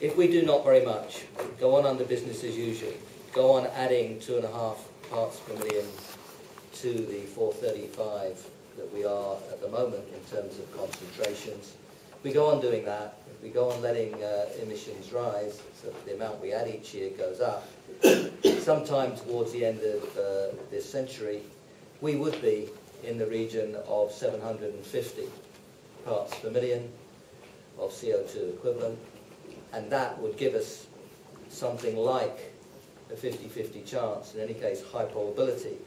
If we do not very much, go on under business as usual, go on adding 2.5 parts per million to the 435 that we are at the moment in terms of concentrations, we go on doing that, if we go on letting emissions rise, so that the amount we add each year goes up, sometime towards the end of this century, we would be in the region of 750 parts per million of CO2 equivalent, and that would give us something like a 50-50 chance, in any case high probability,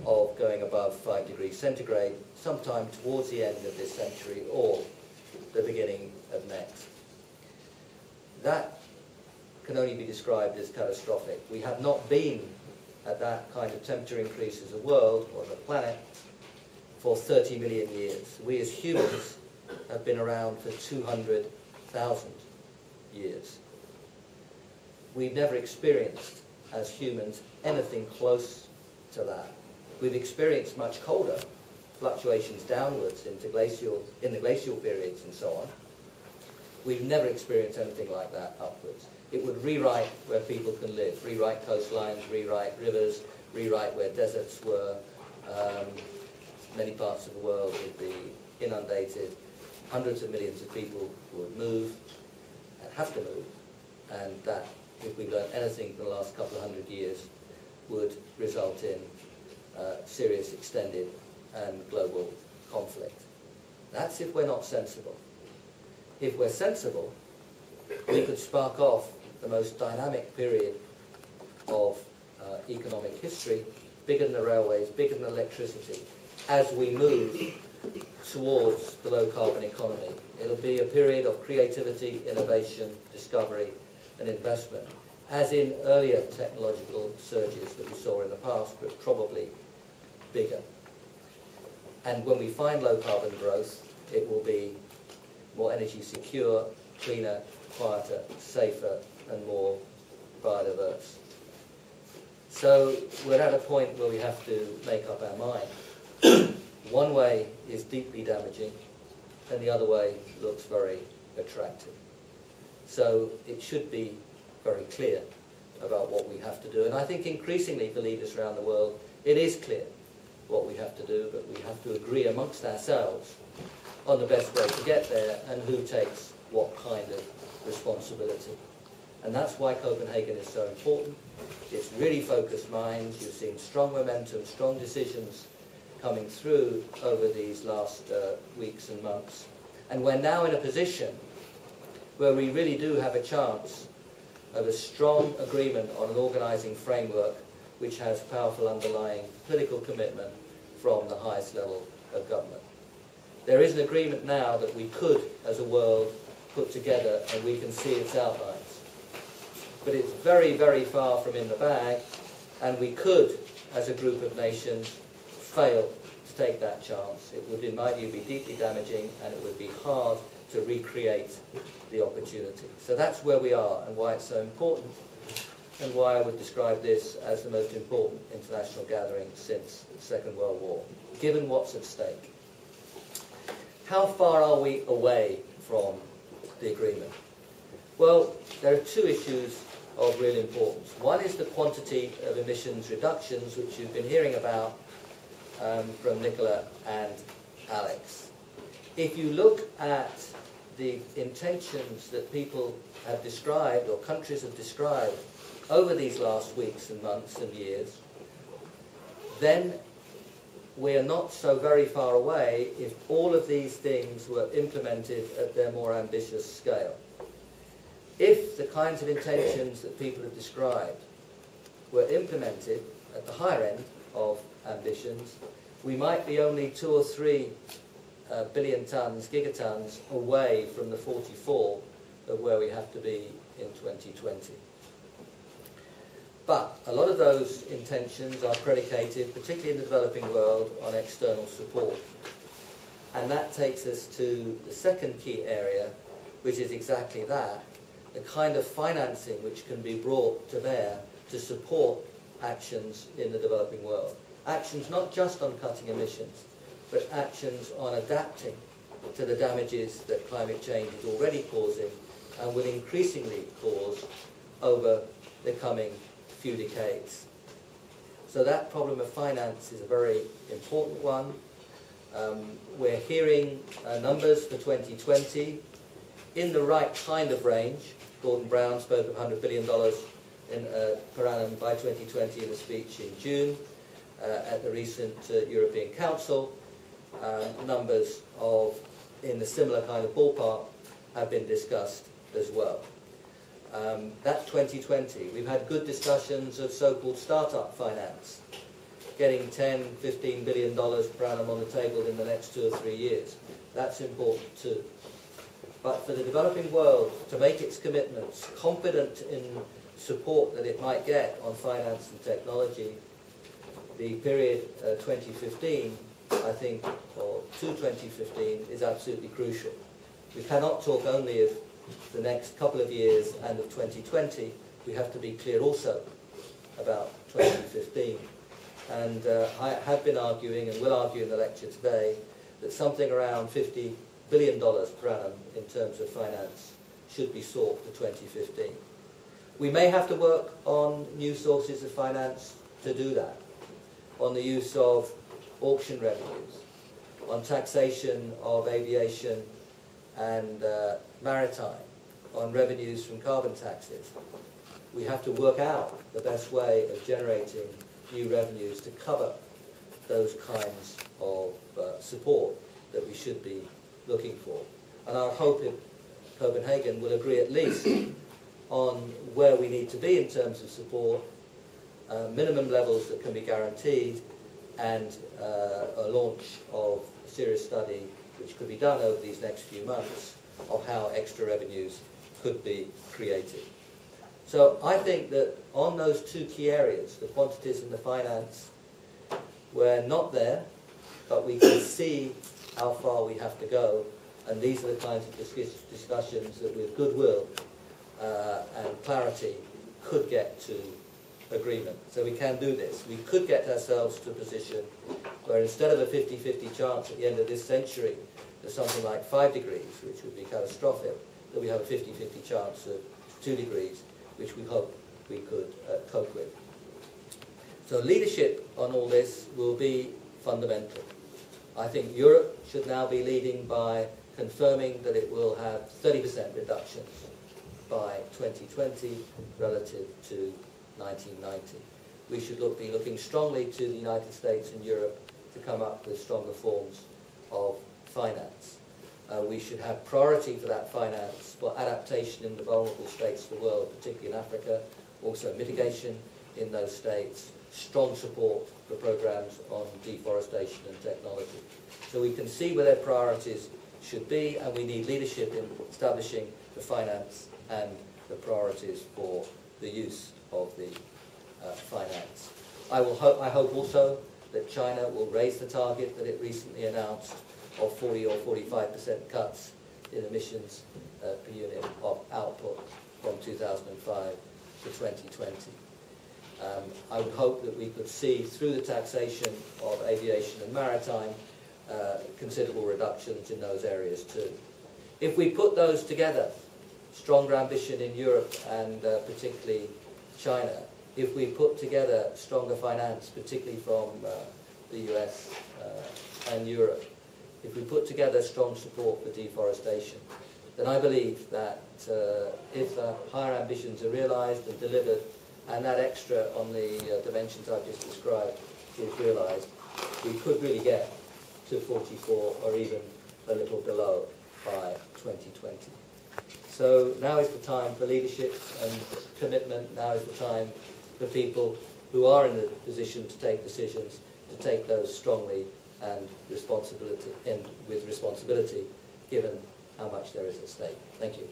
of going above 5 degrees centigrade sometime towards the end of this century or the beginning of next. That can only be described as catastrophic. We have not been at that kind of temperature increase as a world or as a planet for 30 million years. We as humans have been around for 200,000 years. We've never experienced, as humans, anything close to that. We've experienced much colder fluctuations downwards in the glacial periods and so on. We've never experienced anything like that upwards. It would rewrite where people can live, rewrite coastlines, rewrite rivers, rewrite where deserts were. Many parts of the world would be inundated. Hundreds of millions of people would move and have to move. And that, if we've learned anything from the last couple of hundred years, would result in serious, extended and global conflict. That's if we're not sensible. If we're sensible, we could spark off the most dynamic period of economic history, bigger than the railways, bigger than electricity, as we move towards the low-carbon economy. It'll be a period of creativity, innovation, discovery and investment, as in earlier technological surges that we saw in the past, but probably bigger. And when we find low-carbon growth, it will be more energy secure, cleaner, quieter, safer, and more biodiverse. So we're at a point where we have to make up our mind. One way is deeply damaging, and the other way looks very attractive. So it should be very clear about what we have to do. And I think increasingly for leaders around the world, it is clear what we have to do, but we have to agree amongst ourselves on the best way to get there and who takes what kind of responsibility. And that's why Copenhagen is so important. It's really focused minds. You've seen strong momentum, strong decisions coming through over these last weeks and months. And we're now in a position where we really do have a chance of a strong agreement on an organising framework which has powerful underlying political commitment from the highest level of government. There is an agreement now that we could, as a world, put together, and we can see its outlines. But it's very, very far from in the bag, and we could, as a group of nations, fail to take that chance. It would, in my view, be deeply damaging, and it would be hard to recreate the opportunity. So that's where we are, and why it's so important, and why I would describe this as the most important international gathering since the Second World War, given what's at stake. How far are we away from the agreement? Well, there are two issues of real importance. One is the quantity of emissions reductions, which you've been hearing about from Nicola and Alex. If you look at the intentions that people have described, or countries have described, over these last weeks and months and years, then we are not so very far away if all of these things were implemented at their more ambitious scale. If the kinds of intentions that people have described were implemented at the higher end of ambitions, we might be only 2 or 3 billion tons, gigatons, away from the 44 of where we have to be in 2020. But a lot of those intentions are predicated, particularly in the developing world, on external support. And that takes us to the second key area, which is exactly that, the kind of financing which can be brought to bear to support actions in the developing world. Actions not just on cutting emissions, but actions on adapting to the damages that climate change is already causing and will increasingly cause over the coming few decades. So that problem of finance is a very important one. We're hearing numbers for 2020 in the right kind of range. Gordon Brown spoke of $100 billion per annum by 2020 in a speech in June at the recent European Council. Numbers in the similar kind of ballpark have been discussed as well. That's 2020. We've had good discussions of so-called startup finance, getting $10, $15 billion per annum on the table in the next 2 or 3 years. That's important too. But for the developing world to make its commitments, confident in support that it might get on finance and technology, the period 2015, I think, or to 2015, is absolutely crucial. We cannot talk only of the next couple of years and of 2020. We have to be clear also about 2015. And I have been arguing, and will argue in the lecture today, that something around $50 billion per annum in terms of finance should be sought for 2015. We may have to work on new sources of finance to do that, on the use of auction revenues, on taxation of aviation and maritime, on revenues from carbon taxes. We have to work out the best way of generating new revenues to cover those kinds of support that we should be looking for. And I hope in Copenhagen will agree at least on where we need to be in terms of support, minimum levels that can be guaranteed, and a launch of a serious study which could be done over these next few months of how extra revenues could be created. So I think that on those two key areas, the quantities and the finance, we're not there, but we can see how far we have to go, and these are the kinds of discussions that with goodwill and clarity could get to agreement. So we can do this. We could get ourselves to a position where instead of a 50-50 chance at the end of this century, there's something like 5 degrees, which would be catastrophic, that we have a 50-50 chance of 2 degrees, which we hope we could cope with. So leadership on all this will be fundamental. I think Europe should now be leading by confirming that it will have 30% reductions by 2020 relative to 1990. We should be looking strongly to the United States and Europe to come up with stronger forms of finance. We should have priority for that finance for adaptation in the vulnerable states of the world, particularly in Africa, also mitigation in those states, strong support for programs on deforestation and technology. So we can see where their priorities should be, and we need leadership in establishing the finance and the priorities for the use of the finance. I hope also that China will raise the target that it recently announced of 40 or 45% cuts in emissions per unit of output from 2005 to 2020. I would hope that we could see through the taxation of aviation and maritime considerable reductions in those areas too. If we put those together, stronger ambition in Europe and particularly China, if we put together stronger finance, particularly from the US and Europe, if we put together strong support for deforestation, then I believe that if higher ambitions are realised and delivered, and that extra on the dimensions I've just described is realised, we could really get to 44 or even a little below by 2020. So now is the time for leadership and commitment. Now is the time for people who are in the position to take decisions to take those strongly and with responsibility, given how much there is at stake. Thank you.